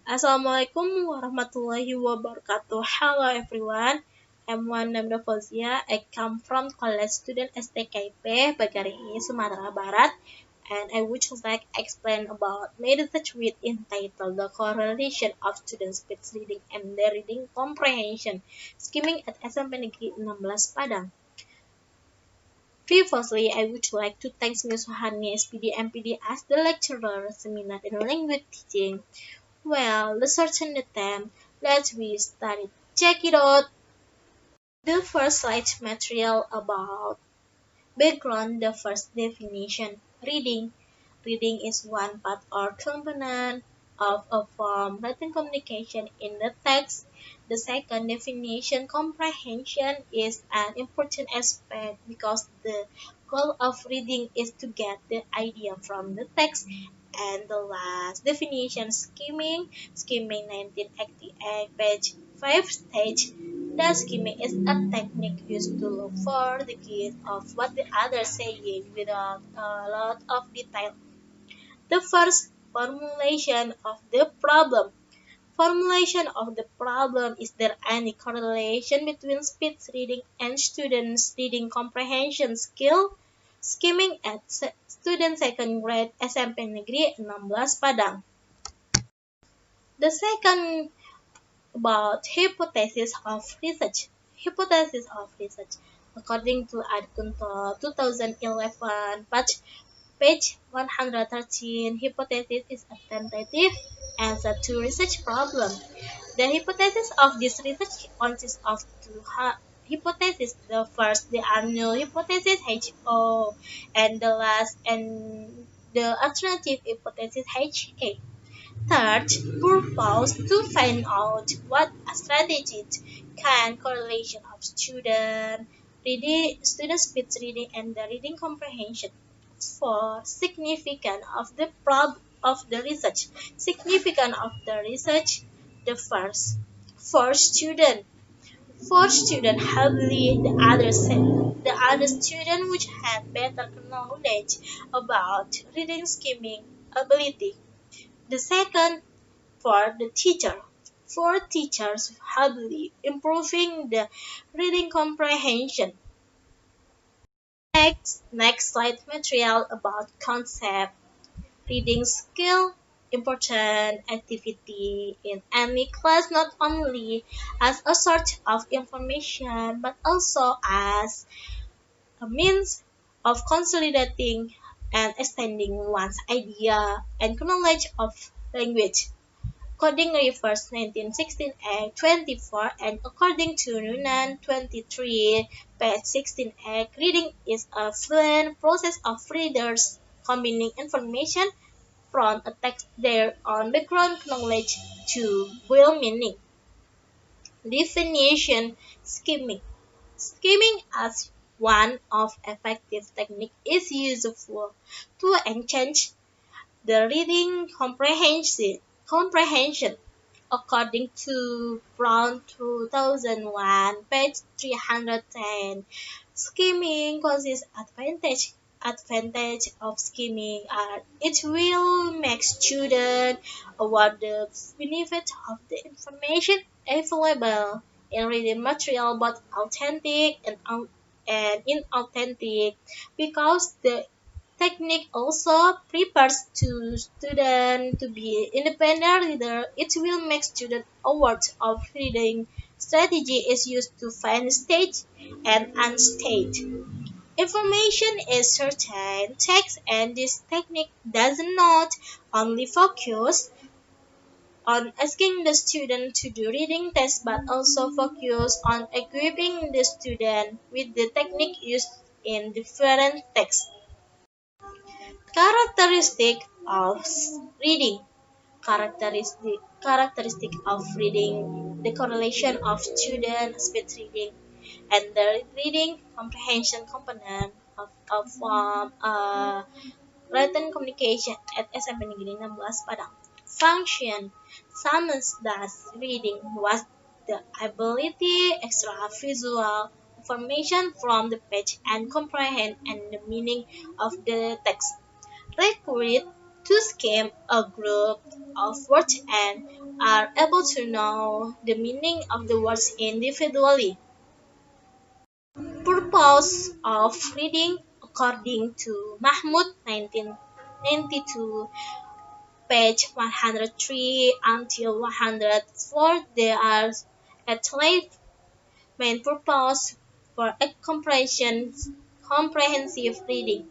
Assalamualaikum warahmatullahi wabarakatuh. Hello everyone. I'm Wana. I come from college student STKP Bagari, Sumatera Barat, and I would like explain about my research with entitled The Correlation of Student Speed Reading and their Reading Comprehension Skimming at SMP Negeri 16 Padang. Previously, I would like to thank Ms. Suhani SPD MPD as the lecturer seminar in language teaching. Well, let's search on the theme. Let's we start it. Check it out. The first slide material about background. The first definition. Reading. Reading is one part or component of a form written communication in the text. The second definition, comprehension, is an important aspect because the goal of reading is to get the idea from the text. And the last definition, skimming. Skimming 1988, page 5 stage. The skimming is a technique used to look for the gist of what the other is saying without a lot of detail. The first, formulation of the problem. Formulation of the problem: is there any correlation between speed reading and students' reading comprehension skill? Skimming at student second grade SMP Negeri 16 Padang. The second, about hypothesis of research. Hypothesis of research. According to Adkunto 2011, page 113, hypothesis is a tentative answer to research problem. The hypothesis of this research consists of two hypotheses. The first, the annual hypothesis HO, and the last, and the alternative hypothesis HA. Third, purpose to find out what strategies can correlation of student speed reading and the reading comprehension. For significance of the research. Significance of the research. The first, for student. For student heavily the other student which had better knowledge about reading skimming ability. The second, for the teacher. For teachers heavily improving the reading comprehension. Next slide material about concept. Reading skill, important activity in any class, not only as a source of information but also as a means of consolidating and extending one's idea and knowledge of language. Coding refers 1916 24, and according to Nunan 23, page 16a, reading is a fluent process of readers combining information from a text their own background knowledge to real meaning. Definition: skimming. Skimming as one of effective technique is useful to enhance the reading comprehension. According to Brown 2001, page 310, skimming causes advantage of skimming are it will make students aware the benefit of the information available in reading material, both authentic and inauthentic, because the technique also prepares to student to be independent reader. It will make student aware of reading strategy is used to find stage and unstaged information is certain text, and this technique does not only focus on asking the student to do reading tests but also focus on equipping the student with the technique used in different texts. Characteristic of reading. Characteristic of reading. The correlation of student speed reading and the reading comprehension component of written communication at SMP Negeri 16 Padang. Function. Summons thus reading was the ability extra visual information from the page and comprehend and the meaning of the text. Required to skim a group of words and are able to know the meaning of the words individually. Purpose of reading according to Mahmud 1992, page 103 until 104, there are at least main purpose for a comprehensive reading.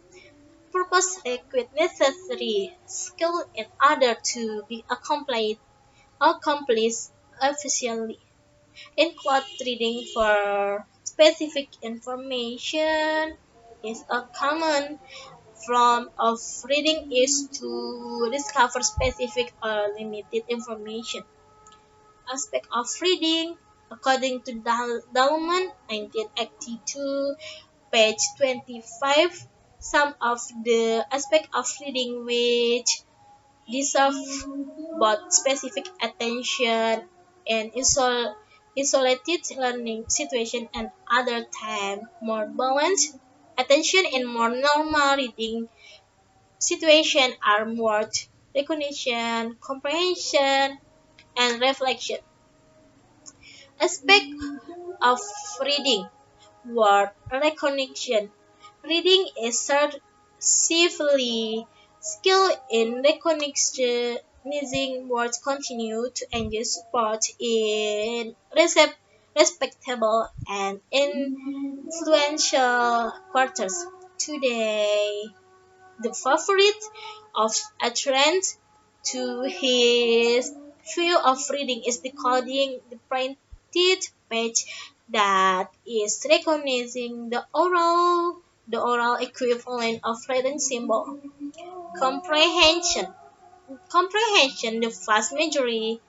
Purpose requires necessary skill in order to be accomplished efficiently. Include reading for specific information is a common form of reading is to discover specific or limited information. Aspect of reading, according to Dahlman, 1982, page 25, some of the aspects of reading which deserve both specific attention and isolated learning situation and other time more balanced attention in more normal reading situation are more recognition, comprehension, and reflection. Aspect of reading, word recognition. Reading is safely skill in recognizing words continue to engage sport in respectable and influential quarters. Today, the favorite of a trend to his view of reading is decoding the printed page that is recognizing the oral equivalent of written symbol. Comprehension. Comprehension, the vast majority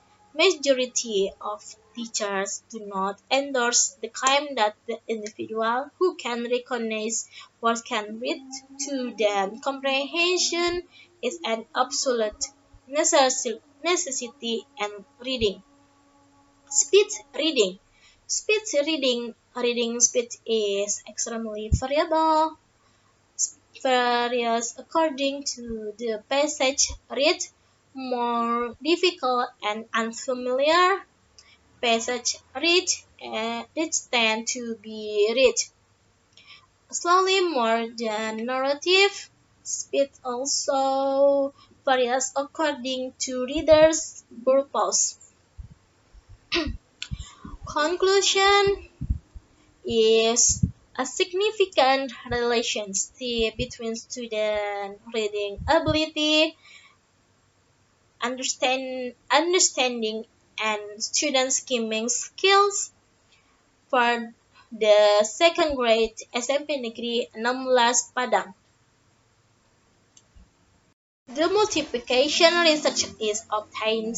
of teachers do not endorse the claim that the individual who can recognize what can read to them. Comprehension is an absolute necessity and reading. Speed reading. Reading speed is extremely varies according to the passage read. More difficult and unfamiliar passage tend to be read slowly more than narrative. Speed also varies according to reader's purpose. Conclusion is a significant relationship between student reading ability, understanding, and student skimming skills. For the second grade SMP Negeri 16 Padang, the multiplication research is obtained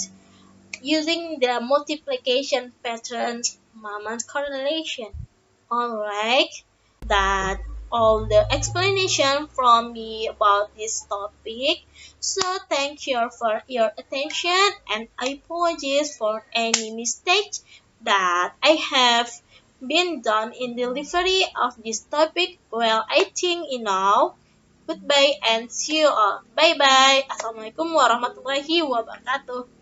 using the multiplication pattern Maman's correlation. Alright, that all the explanation from me about this topic. So thank you for your attention and I apologize for any mistakes that I have been done in delivery of this topic. Well, I think enough. Goodbye and see you all. Bye bye. Assalamualaikum warahmatullahi wabarakatuh.